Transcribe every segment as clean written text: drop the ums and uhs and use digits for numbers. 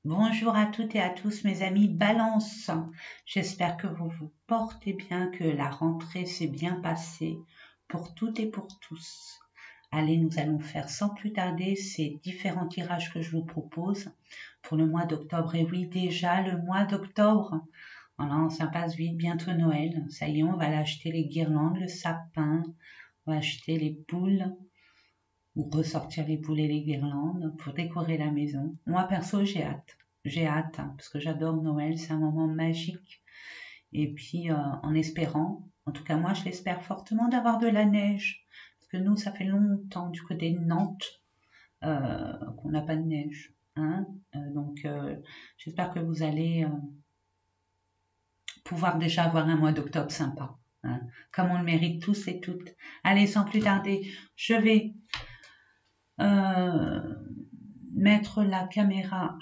Bonjour à toutes et à tous mes amis Balance. J'espère que vous vous portez bien, que la rentrée s'est bien passée pour toutes et pour tous. Allez, nous allons faire sans plus tarder ces différents tirages que je vous propose pour le mois d'octobre. Et oui, déjà le mois d'octobre. Voilà, ça passe vite, bientôt Noël. Ça y est, on va aller acheter les guirlandes, le sapin, on va acheter les boules ou ressortir les boules et les guirlandes pour décorer la maison. Moi, perso, j'ai hâte. J'ai hâte, hein, parce que j'adore Noël, c'est un moment magique. Et puis, en espérant, en tout cas moi, je l'espère fortement d'avoir de la neige. Parce que nous, ça fait longtemps du côté de Nantes qu'on n'a pas de neige. Hein. Donc, j'espère que vous allez pouvoir déjà avoir un mois d'octobre sympa. Hein, comme on le mérite tous et toutes. Allez, sans plus tarder, je vais euh, mettre la caméra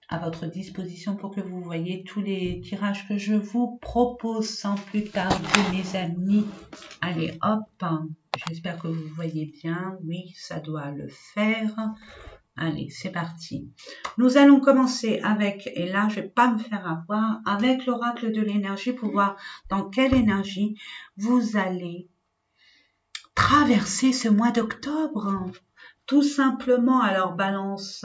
à votre disposition pour que vous voyez tous les tirages que je vous propose sans plus tarder, mes amis. Allez, hop, j'espère que vous voyez bien. Oui, ça doit le faire. Allez, c'est parti. Nous allons commencer avec, et là, je ne vais pas me faire avoir, avec l'oracle de l'énergie pour voir dans quelle énergie vous allez traverser ce mois d'octobre. Tout simplement, alors Balance,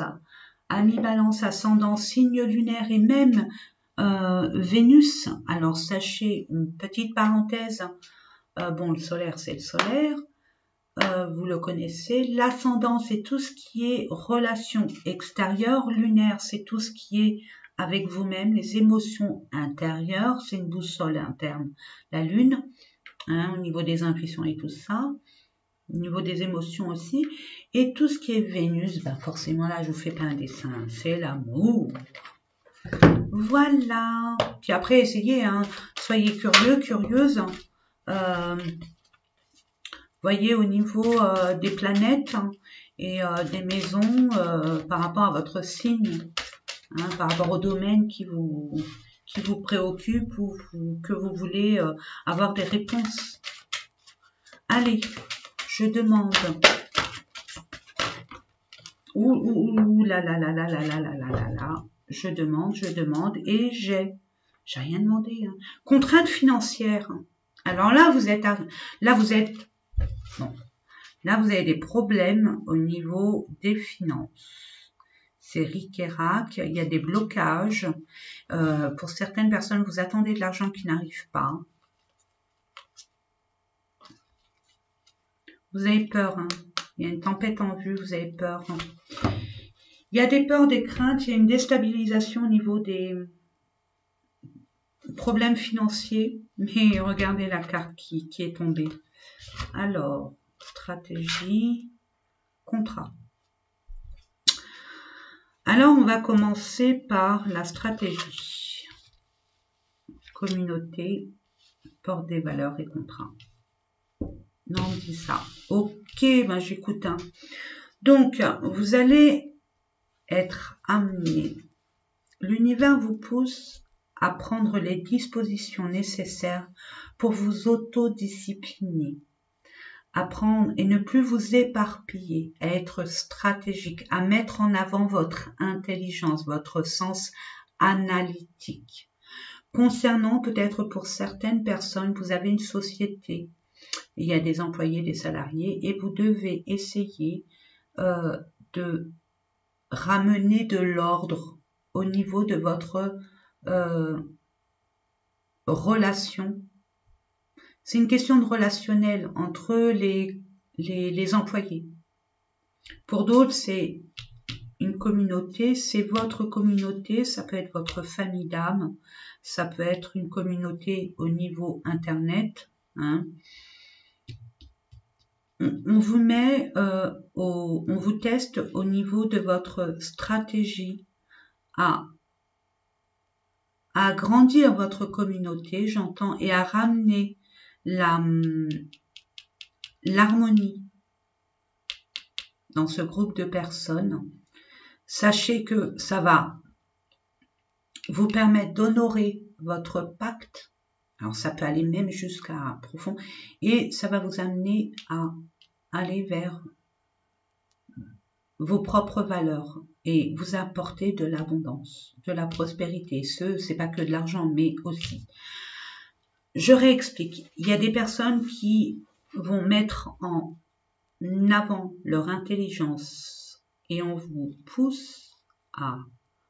ami Balance, ascendant, signe lunaire et même Vénus. Alors sachez, une petite parenthèse, bon, le solaire c'est le solaire, vous le connaissez. L'ascendant c'est tout ce qui est relation extérieure, lunaire c'est tout ce qui est avec vous-même, les émotions intérieures, c'est une boussole interne. La lune, hein, au niveau des intuitions et tout ça. Au niveau des émotions aussi. Et tout ce qui est Vénus, bah forcément là je vous fais pas un dessin, c'est l'amour. Voilà. Puis après essayez, hein, soyez curieux, curieuse. Voyez au niveau des planètes et des maisons par rapport à votre signe, hein, par rapport au domaine qui vous préoccupe ou que vous voulez avoir des réponses. Allez, je demande. Ouh là là là là là là là là là là. Je demande et j'ai rien demandé. Hein. Contrainte financière. Alors là vous êtes bon. Là vous avez des problèmes au niveau des finances. C'est ric et rac, il y a des blocages. Pour certaines personnes, vous attendez de l'argent qui n'arrive pas. Vous avez peur. Hein. Il y a une tempête en vue, vous avez peur. Hein. Il y a des peurs, des craintes, il y a une déstabilisation au niveau des problèmes financiers. Mais regardez la carte qui est tombée. Alors, stratégie, contrat. Alors, on va commencer par la stratégie. Communauté, porte des valeurs et contrat. Non, on dit ça. Ok, ben j'écoute. Hein. Donc, vous allez être amené. L'univers vous pousse à prendre les dispositions nécessaires pour vous autodiscipliner, à prendre et ne plus vous éparpiller, à être stratégique, à mettre en avant votre intelligence, votre sens analytique. Concernant peut-être pour certaines personnes, vous avez une société, il y a des employés, des salariés, et vous devez essayer de ramener de l'ordre au niveau de votre relation. C'est une question de relationnel entre les employés. Pour d'autres, c'est une communauté, c'est votre communauté, ça peut être votre famille d'âme, ça peut être une communauté au niveau internet. Hein. On vous met, on vous teste au niveau de votre stratégie à agrandir votre communauté, j'entends, et à ramener l'harmonie dans ce groupe de personnes. Sachez que ça va vous permettre d'honorer votre pacte. Alors ça peut aller même jusqu'à profond. Et ça va vous amener à aller vers vos propres valeurs et vous apporter de l'abondance, de la prospérité. C'est pas que de l'argent, mais aussi. Je réexplique. Il y a des personnes qui vont mettre en avant leur intelligence et on vous pousse à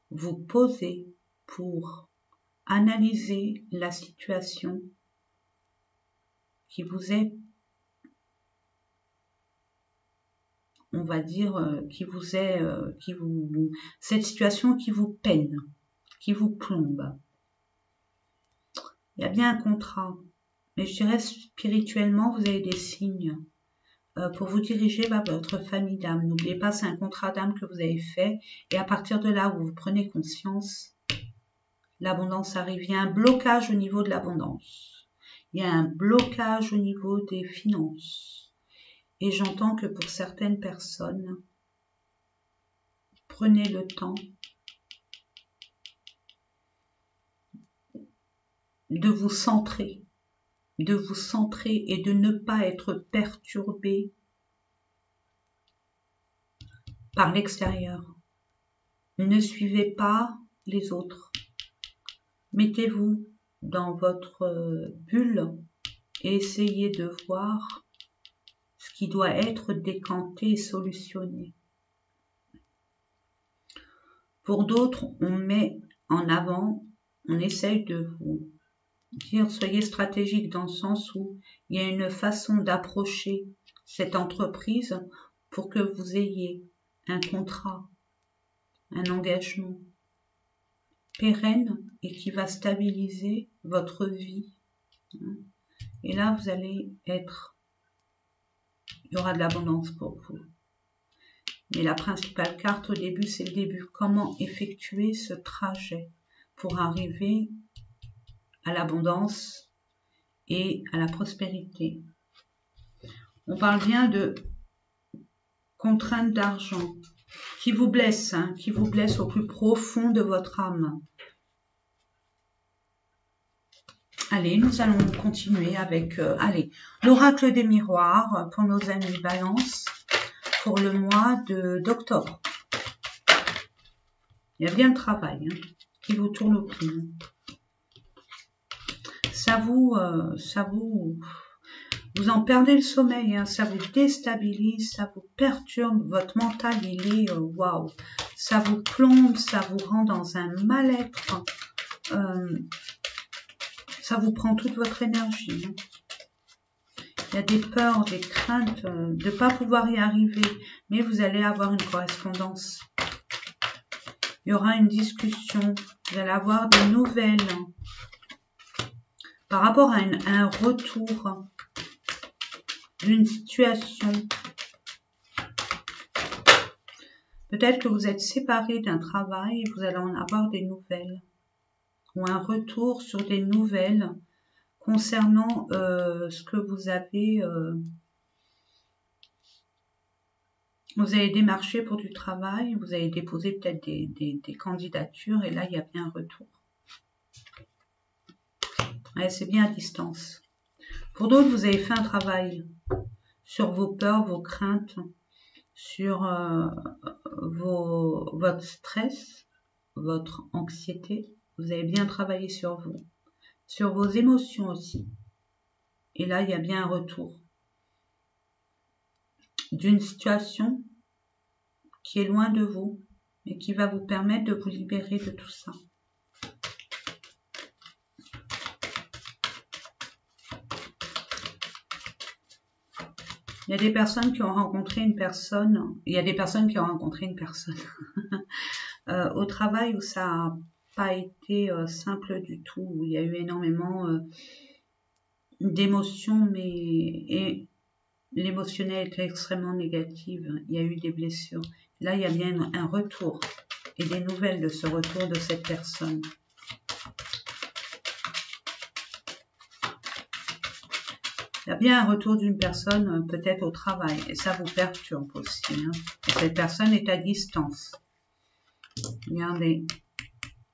vous poser pour analyser la situation qui vous est, on va dire, cette situation qui vous peine, qui vous plombe. Il y a bien un contrat, mais je dirais spirituellement, vous avez des signes pour vous diriger vers votre famille d'âme. N'oubliez pas, c'est un contrat d'âme que vous avez fait, et à partir de là où vous prenez conscience, l'abondance arrive. Il y a un blocage au niveau de l'abondance. Il y a un blocage au niveau des finances. Et j'entends que pour certaines personnes, prenez le temps de vous centrer et de ne pas être perturbé par l'extérieur. Ne suivez pas les autres. Mettez-vous dans votre bulle et essayez de voir ce qui doit être décanté et solutionné. Pour d'autres, on met en avant, on essaye de vous dire, soyez stratégique dans le sens où il y a une façon d'approcher cette entreprise pour que vous ayez un contrat, un engagement pérenne et qui va stabiliser votre vie. Et là, vous allez être, il y aura de l'abondance pour vous. Mais la principale carte au début, c'est le début. Comment effectuer ce trajet pour arriver à l'abondance et à la prospérité. On parle bien de contraintes d'argent qui vous blessent, qui vous blessent au plus profond de votre âme. Allez, nous allons continuer avec l'oracle des miroirs pour nos amis Balance pour le mois d'octobre. Il y a bien le travail qui vous tourne au cul. Ça vous en perdez le sommeil, ça vous déstabilise, ça vous perturbe, votre mental il est waouh, ça vous plombe, ça vous rend dans un mal-être, ça vous prend toute votre énergie. Il y a des peurs, des craintes de ne pas pouvoir y arriver, mais vous allez avoir une correspondance. Il y aura une discussion, vous allez avoir des nouvelles par rapport à un retour d'une situation. Peut-être que vous êtes séparé d'un travail et vous allez en avoir des nouvelles. Ou un retour sur des nouvelles concernant ce que vous avez... vous avez démarché pour du travail, vous avez déposé peut-être des candidatures et là, il y a bien un retour. Ouais, c'est bien à distance. Pour d'autres, vous avez fait un travail sur vos peurs, vos craintes, sur votre stress, votre anxiété. Vous avez bien travaillé sur vous, sur vos émotions aussi. Et là, il y a bien un retour d'une situation qui est loin de vous et qui va vous permettre de vous libérer de tout ça. Il y a des personnes qui ont rencontré une personne, au travail où ça n'a pas été simple du tout, où il y a eu énormément d'émotions, mais l'émotionnel était extrêmement négatif, il y a eu des blessures. Là, il y a bien un retour et des nouvelles de ce retour de cette personne. Il y a bien un retour d'une personne peut-être au travail et ça vous perturbe aussi. Et cette personne est à distance. Regardez,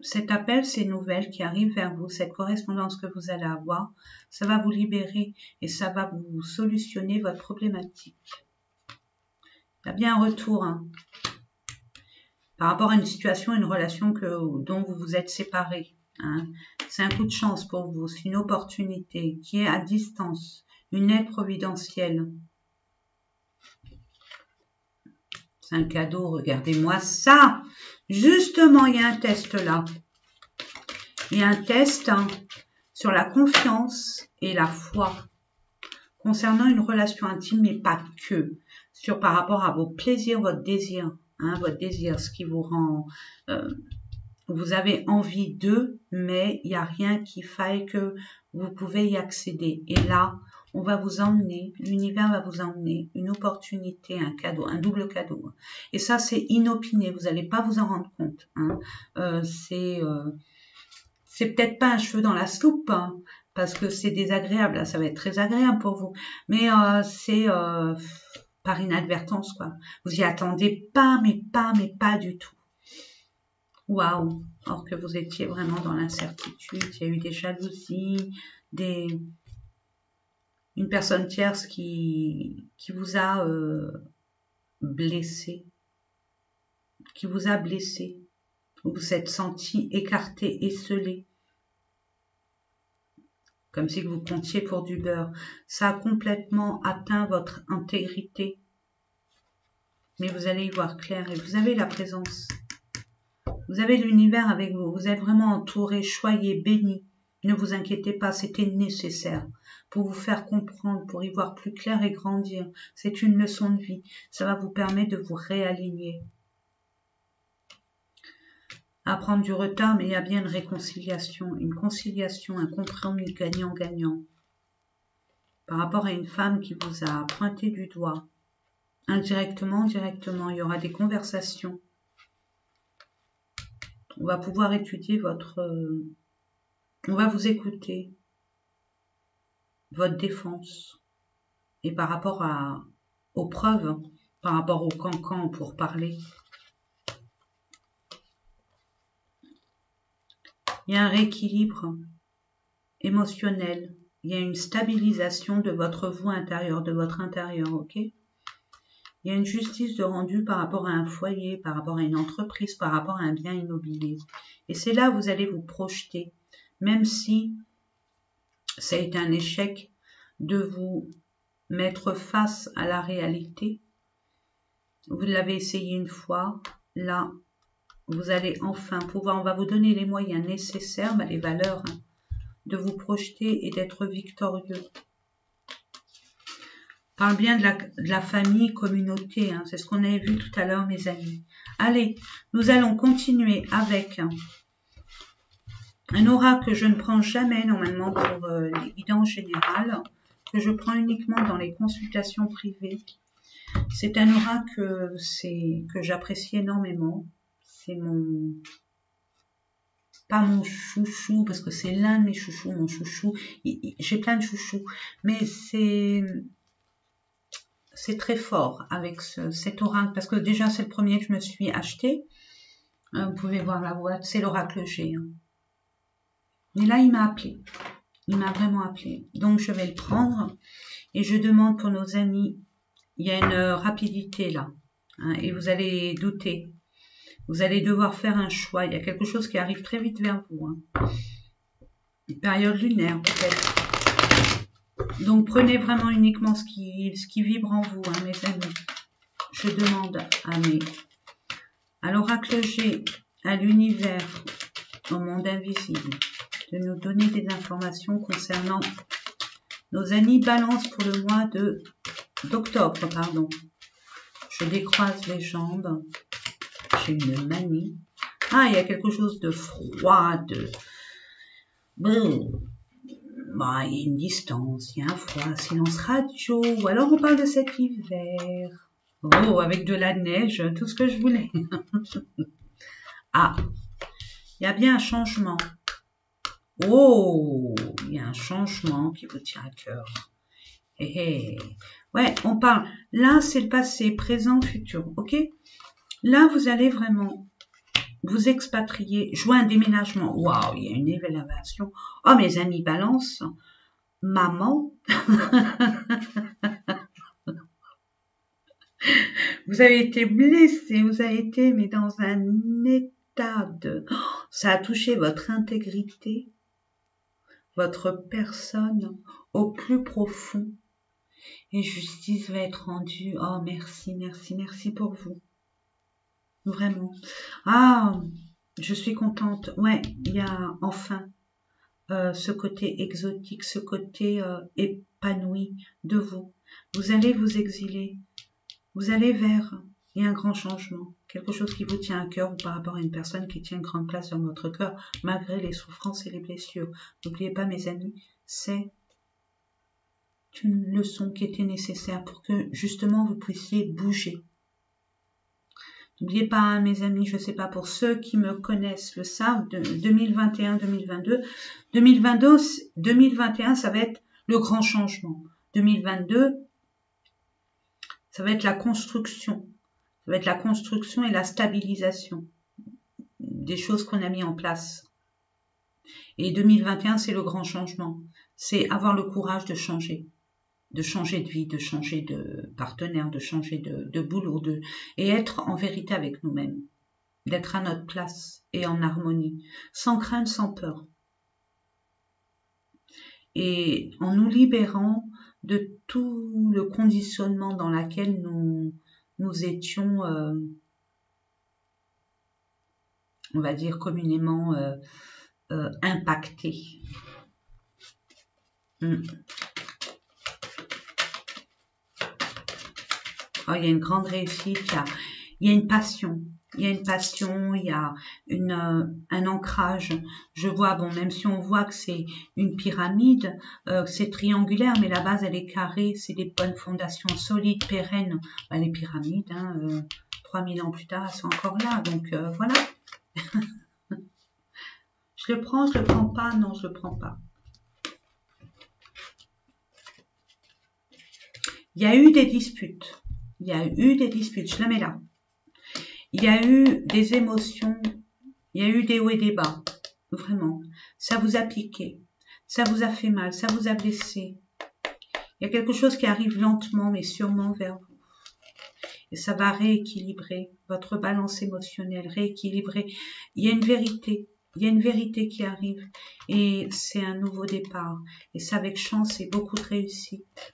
cet appel, ces nouvelles qui arrivent vers vous, cette correspondance que vous allez avoir, ça va vous libérer et ça va vous solutionner votre problématique. Il y a bien un retour. Hein. Par rapport à une situation, une relation dont vous vous êtes séparés. Hein. C'est un coup de chance pour vous. C'est une opportunité qui est à distance. Une aide providentielle. C'est un cadeau. Regardez-moi ça. Justement, il y a un test là. Il y a un test sur la confiance et la foi. Concernant une relation intime, mais pas que. Par rapport à vos plaisirs, votre désir. Hein, votre désir, ce qui vous rend... vous avez envie d'eux, mais il n'y a rien qui faille que vous pouvez y accéder. Et là, on va vous emmener, l'univers va vous emmener une opportunité, un cadeau, un double cadeau. Et ça, c'est inopiné, vous n'allez pas vous en rendre compte. Hein. C'est peut-être pas un cheveu dans la soupe, hein, parce que c'est désagréable, là, ça va être très agréable pour vous. Mais c'est par inadvertance, quoi. Vous y attendez pas, mais pas du tout. Waouh! Or que vous étiez vraiment dans l'incertitude, il y a eu des jalousies, une personne tierce qui vous a blessé, vous vous êtes senti écarté, esseulé, comme si vous comptiez pour du beurre. Ça a complètement atteint votre intégrité, mais vous allez y voir clair et vous avez la présence. Vous avez l'univers avec vous, vous êtes vraiment entouré, choyé, béni. Ne vous inquiétez pas, c'était nécessaire pour vous faire comprendre, pour y voir plus clair et grandir. C'est une leçon de vie, ça va vous permettre de vous réaligner. À prendre du retard, mais il y a bien une réconciliation, une conciliation, un compromis gagnant-gagnant. Par rapport à une femme qui vous a pointé du doigt, indirectement, directement, il y aura des conversations. On va pouvoir étudier on va vous écouter, votre défense. Et par rapport aux preuves, par rapport au cancan pour parler, il y a un rééquilibre émotionnel. Il y a une stabilisation de votre vous intérieur, de votre intérieur, ok? Il y a une justice de rendu par rapport à un foyer, par rapport à une entreprise, par rapport à un bien immobilier. Et c'est là où vous allez vous projeter, même si ça a été un échec de vous mettre face à la réalité. Vous l'avez essayé une fois, là, vous allez enfin pouvoir, on va vous donner les moyens nécessaires, les valeurs, hein, de vous projeter et d'être victorieux. Parle bien de la famille, communauté, hein, c'est ce qu'on avait vu tout à l'heure, mes amis. Allez, nous allons continuer avec un oracle que je ne prends jamais normalement pour les guidances générales, que je prends uniquement dans les consultations privées. C'est un oracle que j'apprécie énormément. C'est pas mon chouchou, parce que c'est l'un de mes chouchous, mon chouchou. J'ai plein de chouchous, mais c'est très fort avec cet oracle, parce que déjà c'est le premier que je me suis acheté. Vous pouvez voir la boîte, c'est l'oracle G. Hein. Mais là, il m'a appelé. Il m'a vraiment appelé. Donc, je vais le prendre. Et je demande pour nos amis, il y a une rapidité là. Hein, et vous allez douter. Vous allez devoir faire un choix. Il y a quelque chose qui arrive très vite vers vous. Hein. Une période lunaire peut-être. Donc, prenez vraiment uniquement ce qui vibre en vous, hein, mes amis. Je demande à l'oracle G, à l'univers, au monde invisible, de nous donner des informations concernant nos amis Balance pour le mois d'octobre, pardon. Je décroise les jambes. J'ai une manie. Ah, il y a quelque chose de froid, bah, il y a une distance, il y a un froid, silence radio. Ou alors on parle de cet hiver. Oh, avec de la neige, tout ce que je voulais. Ah, il y a bien un changement. Oh, il y a un changement qui vous tient à cœur. Hé, hé. Ouais, on parle. Là, c'est le passé, présent, futur. Ok? Là, vous allez vraiment vous expatrier, jouer un déménagement. Waouh, il y a une élévation. Oh, mes amis Balance, maman. Vous avez été blessé, vous avez été mais dans un état de... Ça a touché votre intégrité, votre personne au plus profond. Et justice va être rendue. Oh, merci, merci, merci pour vous. Vraiment. Ah, je suis contente. Ouais, il y a enfin ce côté exotique, ce côté épanoui de vous. Vous allez vous exiler. Vous allez vers un grand changement. Quelque chose qui vous tient à cœur ou par rapport à une personne qui tient une grande place dans votre cœur, malgré les souffrances et les blessures. N'oubliez pas, mes amis, c'est une leçon qui était nécessaire pour que justement vous puissiez bouger. N'oubliez pas, hein, mes amis, je ne sais pas, pour ceux qui me connaissent le savent, de 2021-2022, 2021, ça va être le grand changement. 2022, ça va être la construction. Ça va être la construction et la stabilisation des choses qu'on a mis en place. Et 2021, c'est le grand changement. C'est avoir le courage de changer de vie, de changer de partenaire, de changer de boulot, et être en vérité avec nous-mêmes, d'être à notre place et en harmonie, sans crainte, sans peur. Et en nous libérant de tout le conditionnement dans lequel nous étions, on va dire communément, impactés. Oh, il y a une grande réussite, il y a une passion. Il y a une passion, il y a un ancrage. Je vois, bon, même si on voit que c'est une pyramide, c'est triangulaire, mais la base, elle est carrée. C'est des bonnes fondations solides, pérennes. Ben, les pyramides, hein, 3000 ans plus tard, elles sont encore là. Donc, voilà. Je le prends pas? Non, je le prends pas. Il y a eu des disputes. Il y a eu des disputes, je la mets là. Il y a eu des émotions, il y a eu des hauts et des bas, vraiment. Ça vous a piqué, ça vous a fait mal, ça vous a blessé. Il y a quelque chose qui arrive lentement mais sûrement vers vous. Et ça va rééquilibrer votre balance émotionnelle, rééquilibrer. Il y a une vérité qui arrive et c'est un nouveau départ. Et ça avec chance et beaucoup de réussite.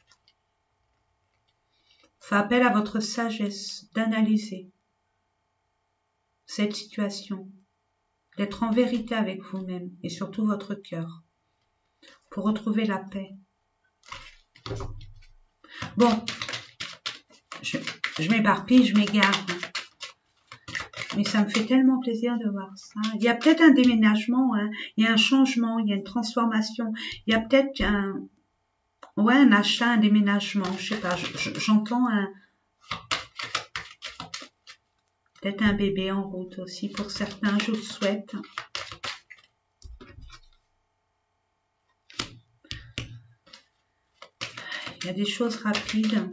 Fait appel à votre sagesse d'analyser cette situation, d'être en vérité avec vous-même et surtout votre cœur pour retrouver la paix. Bon, je m'éparpille, je m'égare, mais ça me fait tellement plaisir de voir ça. Il y a peut-être un déménagement, hein. Il y a un changement, il y a une transformation, il y a peut-être un achat, un déménagement, je sais pas, j'entends peut-être un bébé en route aussi pour certains, je le souhaite. Il y a des choses rapides.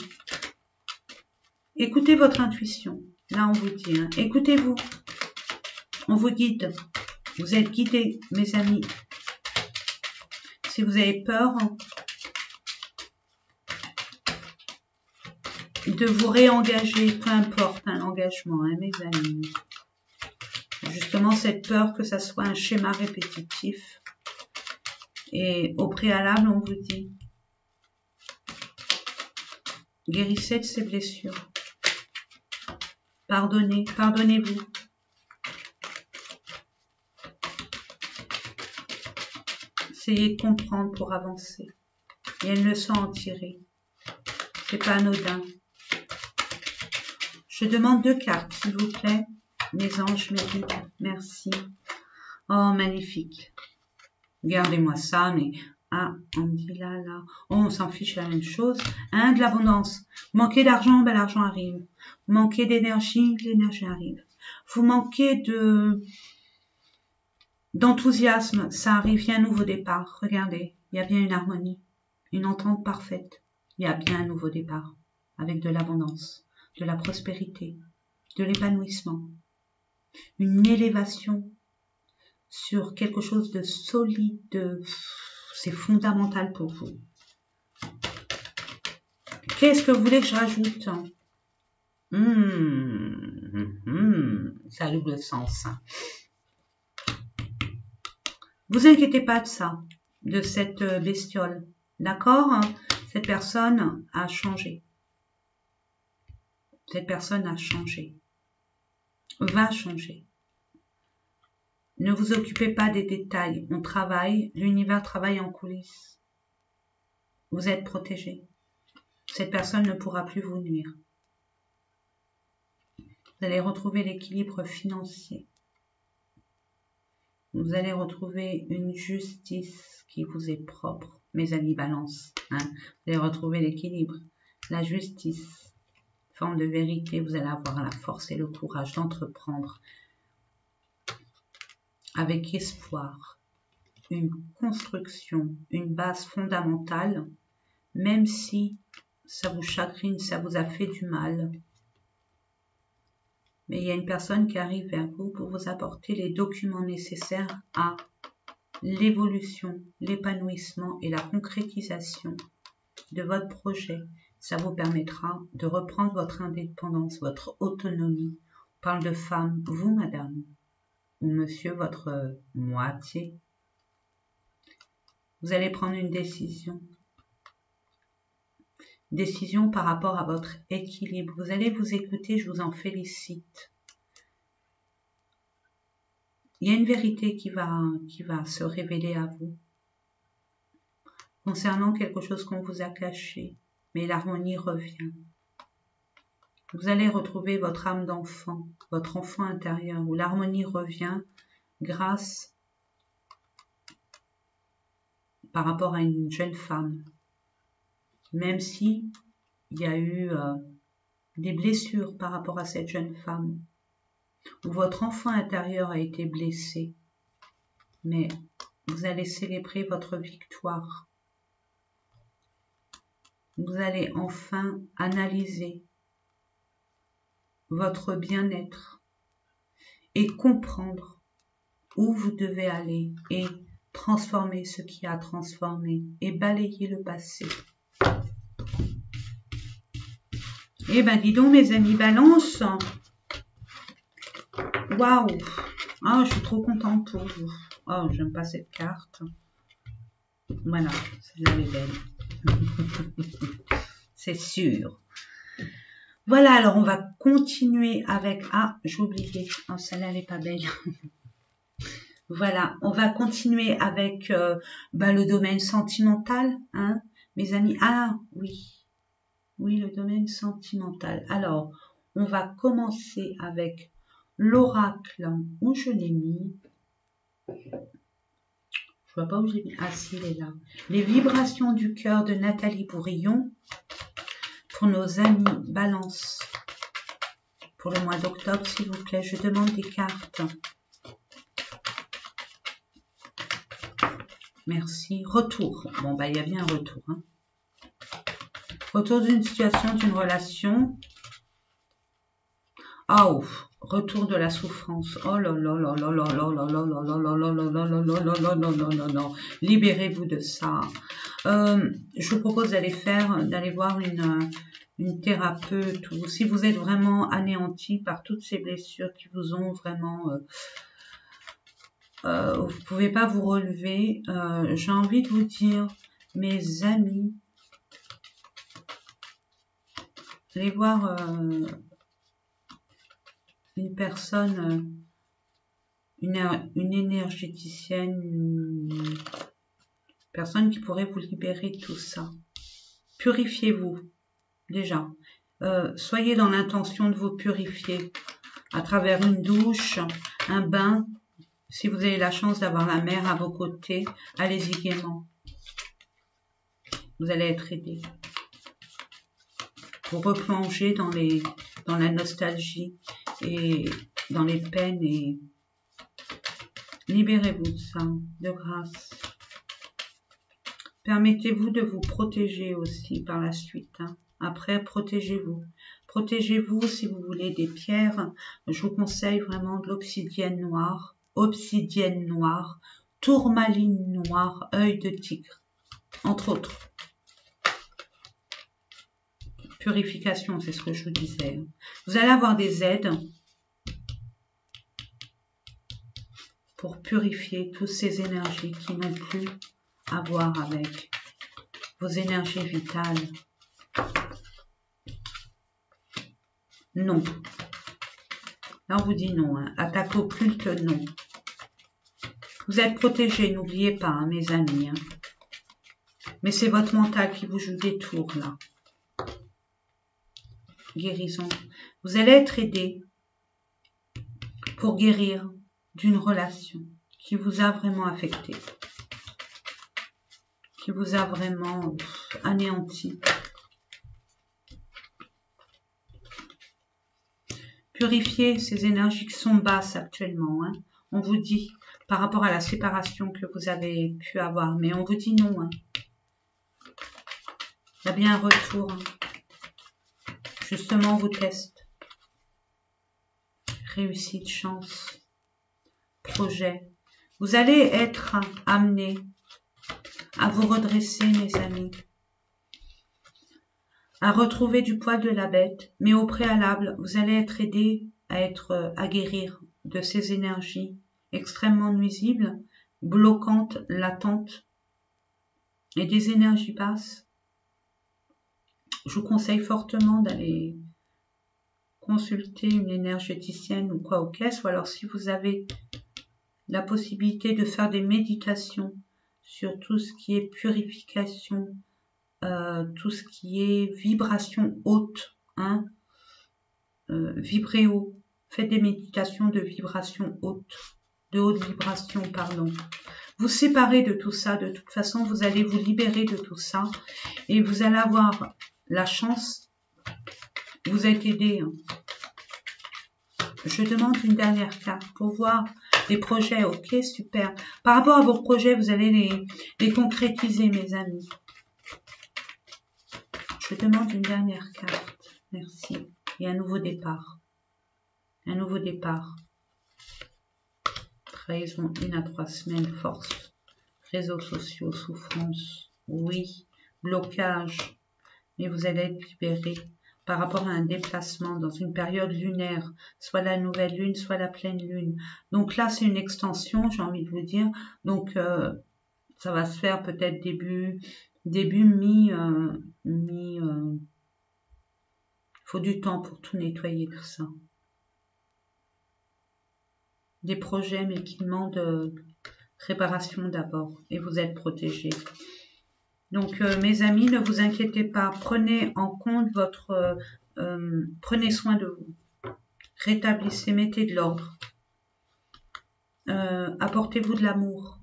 Écoutez votre intuition. Là, on vous dit, hein, écoutez-vous. On vous guide. Vous êtes guidés, mes amis. Si vous avez peur de vous réengager, peu importe l'engagement, hein, mes amis. Justement, cette peur que ça soit un schéma répétitif. Et au préalable, on vous dit, guérissez de ces blessures. Pardonnez, pardonnez-vous. Essayez de comprendre pour avancer. Il y a une leçon à en tirer. C'est pas anodin. Je demande 2 cartes, s'il vous plaît. Mes anges, mes guides, merci. Oh, magnifique. Regardez-moi ça, mais... Ah, on me dit là. Oh, on s'en fiche, la même chose. Hein, de l'abondance. Vous manquez d'argent, ben l'argent arrive. Vous manquez d'énergie, l'énergie arrive. Vous manquez d'enthousiasme, ça arrive, il y a un nouveau départ. Regardez, il y a bien une harmonie, une entente parfaite. Il y a bien un nouveau départ, avec de l'abondance, de la prospérité, de l'épanouissement, une élévation sur quelque chose de solide, c'est fondamental pour vous. Qu'est-ce que vous voulez que je rajoute? Ça a double sens. Vous inquiétez pas de ça, de cette bestiole. D'accord? Cette personne a changé. Cette personne a changé. Va changer. Ne vous occupez pas des détails. On travaille, l'univers travaille en coulisses. Vous êtes protégé. Cette personne ne pourra plus vous nuire. Vous allez retrouver l'équilibre financier. Vous allez retrouver une justice qui vous est propre, mes amis Balance. Hein. Vous allez retrouver l'équilibre, la justice, forme de vérité. Vous allez avoir la force et le courage d'entreprendre avec espoir une construction, une base fondamentale, même si ça vous chagrine, ça vous a fait du mal. Mais il y a une personne qui arrive vers vous pour vous apporter les documents nécessaires à l'évolution, l'épanouissement et la concrétisation de votre projet. Ça vous permettra de reprendre votre indépendance, votre autonomie. On parle de femme, vous madame, ou monsieur, votre moitié. Vous allez prendre une décision. Décision par rapport à votre équilibre. Vous allez vous écouter, je vous en félicite. Il y a une vérité qui va se révéler à vous concernant quelque chose qu'on vous a caché, mais l'harmonie revient. Vous allez retrouver votre âme d'enfant, votre enfant intérieur, où l'harmonie revient grâce par rapport à une jeune femme. Même si il y a eu des blessures par rapport à cette jeune femme, où votre enfant intérieur a été blessé, mais vous allez célébrer votre victoire. Vous allez enfin analyser votre bien-être et comprendre où vous devez aller et transformer ce qui a transformé et balayer le passé. Eh ben dis donc mes amis Balance, waouh, ah, je suis trop contente pour vous. Oh, j'aime pas cette carte. Voilà, celle-là est belle. C'est sûr. Voilà, alors on va continuer avec... Ah, j'ai oublié. Oh, celle-là, elle n'est pas belle. Voilà, on va continuer avec le domaine sentimental, hein, mes amis. Ah, oui. Oui, le domaine sentimental. Alors, on va commencer avec l'oracle où je l'ai mis. Je vois pas où j'ai mis. Ah si, il est là. Les vibrations du cœur de Nathalie Bourillon pour nos amis Balance. Pour le mois d'octobre, s'il vous plaît, je demande des cartes. Merci. Retour. Bon, bah, il y a bien un retour. Hein. Retour d'une situation, d'une relation. Oh, retour de la souffrance. Oh là là là là là là là là là là là là là là là là là là. Libérez-vous de ça. Je vous propose d'aller voir une thérapeute ou si vous êtes vraiment anéanti par toutes ces blessures qui vous ont vraiment... vous ne pouvez pas vous relever. J'ai envie de vous dire, mes amis, allez voir une personne, une énergéticienne, une personne qui pourrait vous libérer de tout ça. Purifiez-vous, déjà. Soyez dans l'intention de vous purifier à travers une douche, un bain. Si vous avez la chance d'avoir la mer à vos côtés, allez-y gaiement. Vous allez être aidé. Vous replongez dans la nostalgie et dans les peines et libérez-vous de ça, de grâce. Permettez-vous de vous protéger aussi par la suite. Hein. Après, protégez-vous. Protégez-vous si vous voulez des pierres. Je vous conseille vraiment de l'obsidienne noire, tourmaline noire, œil de tigre, entre autres. Purification, c'est ce que je vous disais. Vous allez avoir des aides pour purifier toutes ces énergies qui n'ont plus à voir avec vos énergies vitales. Non. Là, on vous dit non. Hein. Attaque occulte, non. Vous êtes protégés, n'oubliez pas, hein, mes amis. Hein. Mais c'est votre mental qui vous joue des tours, là. Guérison. Vous allez être aidé pour guérir d'une relation qui vous a vraiment affecté. Qui vous a vraiment anéanti. Purifiez ces énergies qui sont basses actuellement. Hein. On vous dit, par rapport à la séparation que vous avez pu avoir, mais on vous dit non. Hein. Il y a bien un retour. Hein. Justement, on vous teste. Réussite, chance, projet. Vous allez être amené à vous redresser, mes amis. À retrouver du poil de la bête, mais au préalable, vous allez être aidé à guérir de ces énergies extrêmement nuisibles, bloquantes, latentes, et des énergies basses. Je vous conseille fortement d'aller consulter une énergéticienne ou quoi au caisse, ou alors si vous avez la possibilité de faire des méditations sur tout ce qui est purification, tout ce qui est vibration haute, hein, vibrez haut, faites des méditations de vibration haute, de haute vibration, pardon. Vous séparez de tout ça, de toute façon, vous allez vous libérer de tout ça, et vous allez avoir la chance, vous êtes aidé. Hein. Je demande une dernière carte pour voir les projets, ok, super. Par rapport à vos projets, vous allez les concrétiser, mes amis. Je demande une dernière carte. Merci. Et un nouveau départ. Un nouveau départ. Trahison 1 à 3 semaines. Force. Réseaux sociaux. Souffrance. Oui. Blocage. Mais vous allez être libéré par rapport à un déplacement dans une période lunaire. Soit la nouvelle lune, soit la pleine lune. Donc là, c'est une extension, j'ai envie de vous dire. Donc, ça va se faire peut-être début faut du temps pour tout nettoyer tout ça. Des projets mais qui demandent préparation d'abord et vous êtes protégés. Donc mes amis, ne vous inquiétez pas, prenez en compte votre prenez soin de vous. Rétablissez, mettez de l'ordre. Apportez-vous de l'amour.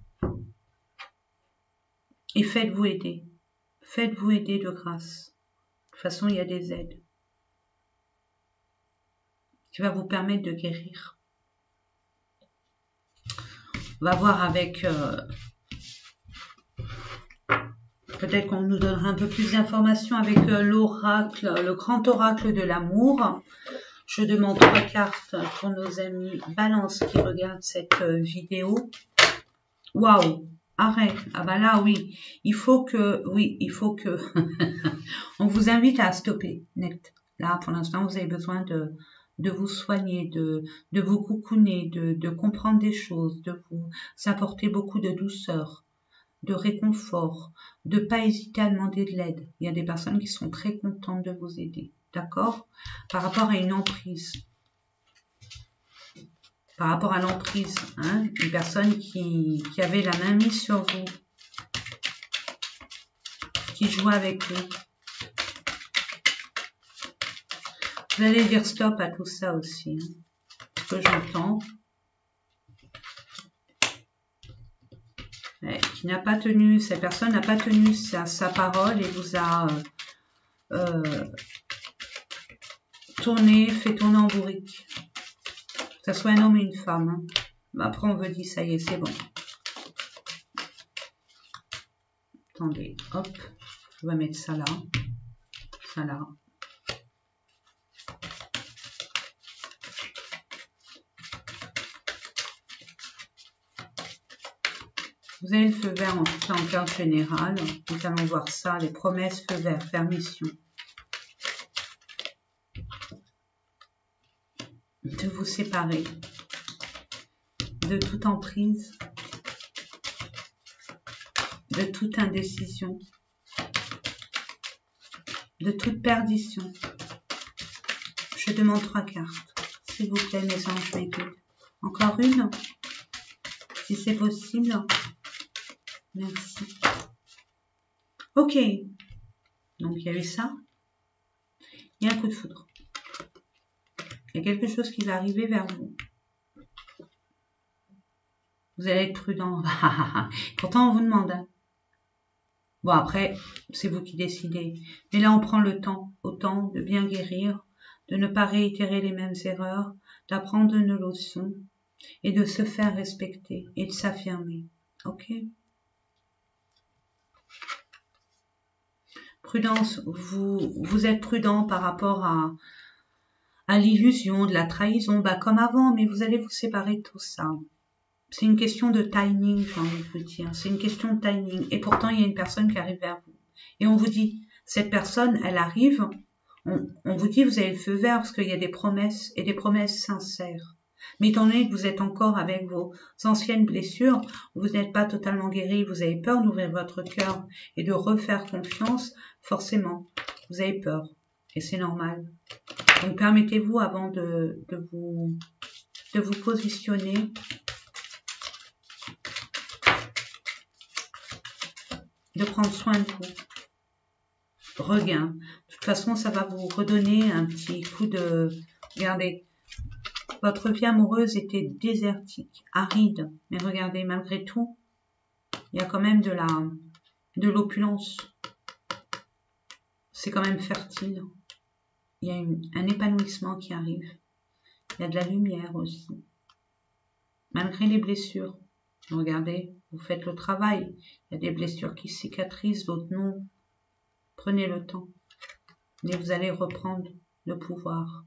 Et faites-vous aider. Faites-vous aider de grâce. De toute façon, il y a des aides qui va vous permettre de guérir. On va voir avec... peut-être qu'on nous donnera un peu plus d'informations avec l'oracle, le grand oracle de l'amour. Je demande 3 cartes pour nos amis Balance qui regardent cette vidéo. Waouh! Arrête. Ah bah là, oui. Il faut que... On vous invite à stopper, net. Là, pour l'instant, vous avez besoin de vous soigner, de vous coucouner, de comprendre des choses, de vous apporter beaucoup de douceur, de réconfort, de ne pas hésiter à demander de l'aide. Il y a des personnes qui sont très contentes de vous aider. D'accord? Par rapport à une emprise. Par rapport à l'emprise, hein, une personne qui avait la main mise sur vous, qui jouait avec vous. Vous allez dire stop à tout ça aussi, hein, ce que j'entends. Qui n'a pas tenu, cette personne n'a pas tenu sa parole et vous a fait tourner en bourrique. Que ce soit un homme et une femme. Hein. Après, on veut dire, ça y est, c'est bon. Attendez, hop. Je vais mettre ça là. Ça là. Vous avez le feu vert en tout cas en carte générale. Nous allons voir ça, les promesses, feu vert, faire mission. vous séparer de toute emprise, de toute indécision, de toute perdition. Je demande 3 cartes, s'il vous plaît, mes anges, mes guides. Encore une, si c'est possible. Merci. Ok, donc il y a eu ça. Il y a un coup de foudre. Il y a quelque chose qui va arriver vers vous. Vous allez être prudent. Pourtant, on vous demande. Hein. Bon, après, c'est vous qui décidez. Mais là, on prend le temps, autant de bien guérir, de ne pas réitérer les mêmes erreurs, d'apprendre une leçon et de se faire respecter et de s'affirmer. Ok? Prudence, vous êtes prudent par rapport à l'illusion, de la trahison, bah comme avant, mais vous allez vous séparer de tout ça. C'est une question de timing, j'ai envie de vous dire. C'est une question de timing. Et pourtant, il y a une personne qui arrive vers vous. Et on vous dit, cette personne, elle arrive, on vous dit, vous avez le feu vert parce qu'il y a des promesses et des promesses sincères. Mais étant donné que vous êtes encore avec vos anciennes blessures, vous n'êtes pas totalement guéri, vous avez peur d'ouvrir votre cœur et de refaire confiance, forcément, vous avez peur. Et c'est normal. Donc permettez-vous avant de vous positionner, de prendre soin de vous. Regain. De toute façon, ça va vous redonner un petit coup de... Regardez, votre vie amoureuse était désertique, aride. Mais regardez, malgré tout, il y a quand même de l'opulence. C'est quand même fertile. Il y a un épanouissement qui arrive. Il y a de la lumière aussi. Malgré les blessures. Regardez, vous faites le travail. Il y a des blessures qui cicatrisent, d'autres non. Prenez le temps. Et vous allez reprendre le pouvoir.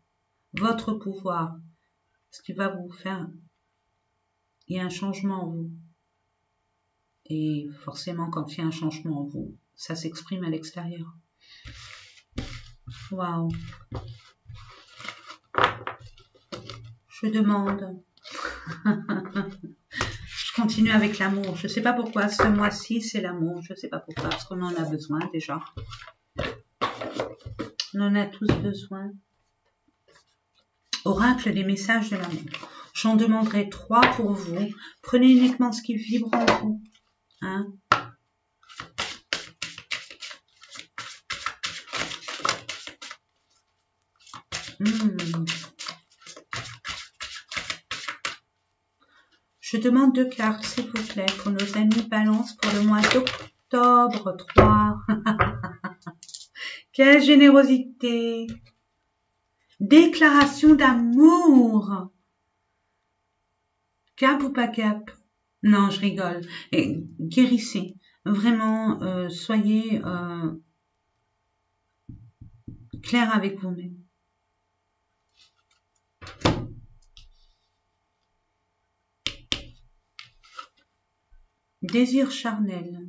Votre pouvoir. Ce qui va vous faire... Il y a un changement en vous. Et forcément, quand il y a un changement en vous, ça s'exprime à l'extérieur. Waouh. Je demande. Je continue avec l'amour. Je ne sais pas pourquoi. Ce mois-ci, c'est l'amour. Je ne sais pas pourquoi. Parce qu'on en a besoin déjà. On en a tous besoin. Oracle des messages de l'amour. J'en demanderai 3 pour vous. Prenez uniquement ce qui vibre en vous. Hein? Je demande 2 cartes, s'il vous plaît, pour nos amis Balance pour le mois d'octobre 3. Quelle générosité! Déclaration d'amour! Cap ou pas cap? Non, je rigole. Et guérissez. Vraiment, soyez clair avec vous-même. Désir charnel.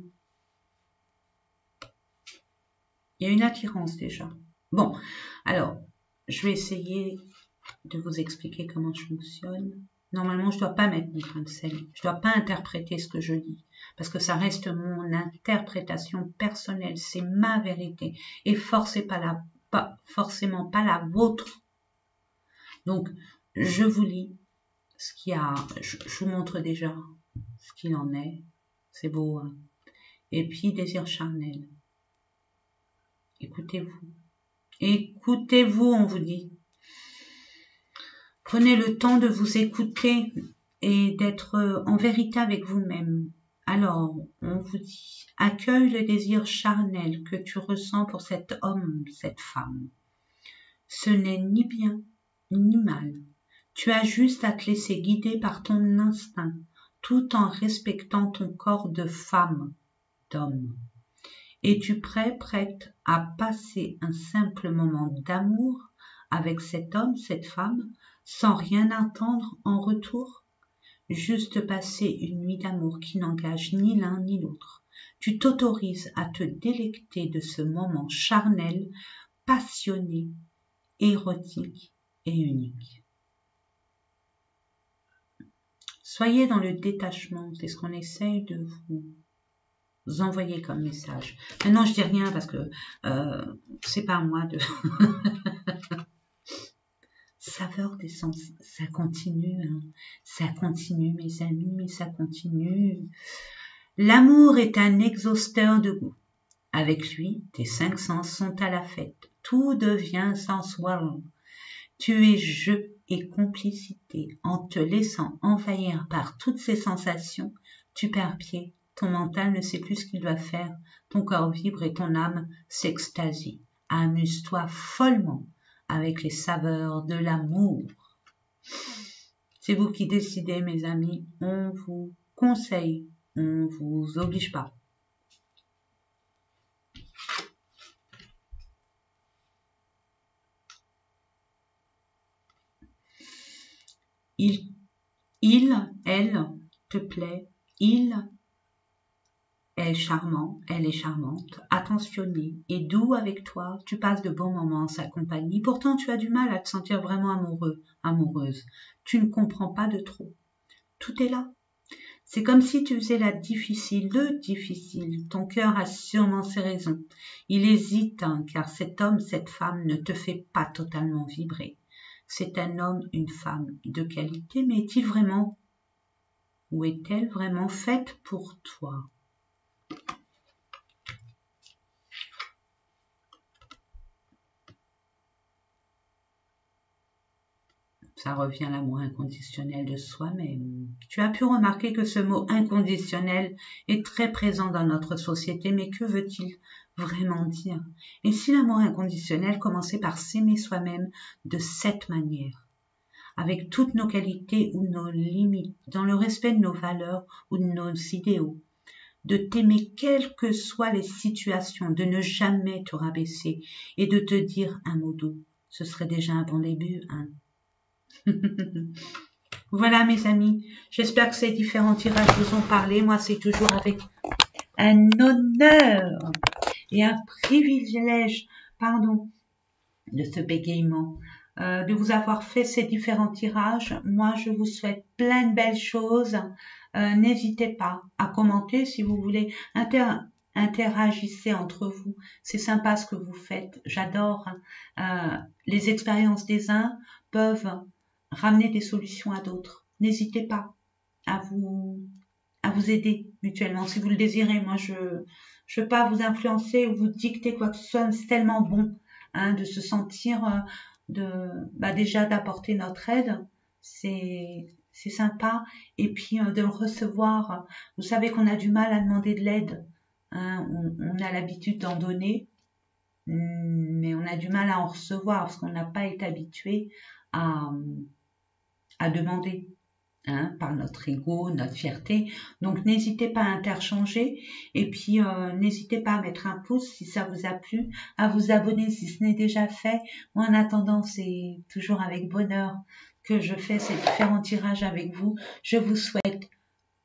Il y a une attirance déjà. Bon, alors, je vais essayer de vous expliquer comment je fonctionne. Normalement, je ne dois pas mettre mon grain de sel. Je ne dois pas interpréter ce que je dis. Parce que ça reste mon interprétation personnelle. C'est ma vérité. Et forcément pas la vôtre. Donc, je vous lis ce qu'il y a. Je vous montre déjà ce qu'il en est. C'est beau. Hein? Et puis, désir charnel. Écoutez-vous. Écoutez-vous, on vous dit. Prenez le temps de vous écouter et d'être en vérité avec vous-même. Alors, on vous dit, accueille le désir charnel que tu ressens pour cet homme, cette femme. Ce n'est ni bien, ni mal. Tu as juste à te laisser guider par ton instinct, tout en respectant ton corps de femme, d'homme. Es-tu prête à passer un simple moment d'amour avec cet homme, cette femme, sans rien attendre en retour? Juste passer une nuit d'amour qui n'engage ni l'un ni l'autre. Tu t'autorises à te délecter de ce moment charnel, passionné, érotique et unique. Soyez dans le détachement, c'est ce qu'on essaye de vous envoyer comme message. Maintenant, je dis rien parce que c'est pas à moi de... Saveur des sens, ça continue, hein. Ça continue mes amis, mais ça continue. L'amour est un exhausteur de goût. Avec lui, tes 5 sens sont à la fête. Tout devient sensuel. Tu es jeu et complicité. En te laissant envahir par toutes ces sensations, tu perds pied. Ton mental ne sait plus ce qu'il doit faire. Ton corps vibre et ton âme s'extasie. Amuse-toi follement avec les saveurs de l'amour. C'est vous qui décidez, mes amis. On vous conseille, on vous oblige pas. Elle te plaît, il est charmant, elle est charmante, attentionné et doux avec toi, tu passes de bons moments en sa compagnie, pourtant tu as du mal à te sentir vraiment amoureux, amoureuse, tu ne comprends pas de trop, tout est là. C'est comme si tu faisais le difficile, ton cœur a sûrement ses raisons, il hésite hein, car cet homme, cette femme ne te fait pas totalement vibrer. C'est un homme, une femme de qualité, mais est-il vraiment ou est-elle vraiment faite pour toi? Ça revient à l'amour inconditionnel de soi-même. Tu as pu remarquer que ce mot inconditionnel est très présent dans notre société, mais que veut-il vraiment dire? Et si l'amour inconditionnel commençait par s'aimer soi-même de cette manière, avec toutes nos qualités ou nos limites, dans le respect de nos valeurs ou de nos idéaux, de t'aimer quelles que soient les situations, de ne jamais te rabaisser et de te dire un mot doux, ce serait déjà un bon début, hein. Voilà mes amis, j'espère que ces différents tirages vous ont parlé. Moi c'est toujours avec un honneur et un privilège, de ce bégaiement, de vous avoir fait ces différents tirages. Moi je vous souhaite plein de belles choses. N'hésitez pas à commenter si vous voulez, interagissez entre vous, c'est sympa ce que vous faites, j'adore. Les expériences des uns peuvent ramener des solutions à d'autres. N'hésitez pas à vous aider mutuellement si vous le désirez. Moi, je veux pas vous influencer ou vous dicter quoi que ce soit. C'est tellement bon hein, de se sentir, déjà d'apporter notre aide. C'est sympa. Et puis de le recevoir. Vous savez qu'on a du mal à demander de l'aide. Hein, on a l'habitude d'en donner, mais on a du mal à en recevoir parce qu'on n'a pas été habitué à demander hein, par notre ego, notre fierté. Donc n'hésitez pas à interchanger et puis n'hésitez pas à mettre un pouce si ça vous a plu, à vous abonner si ce n'est déjà fait. Moi en attendant, c'est toujours avec bonheur que je fais ces différents tirages avec vous. Je vous souhaite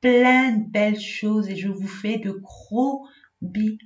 plein de belles choses et je vous fais de gros bisous.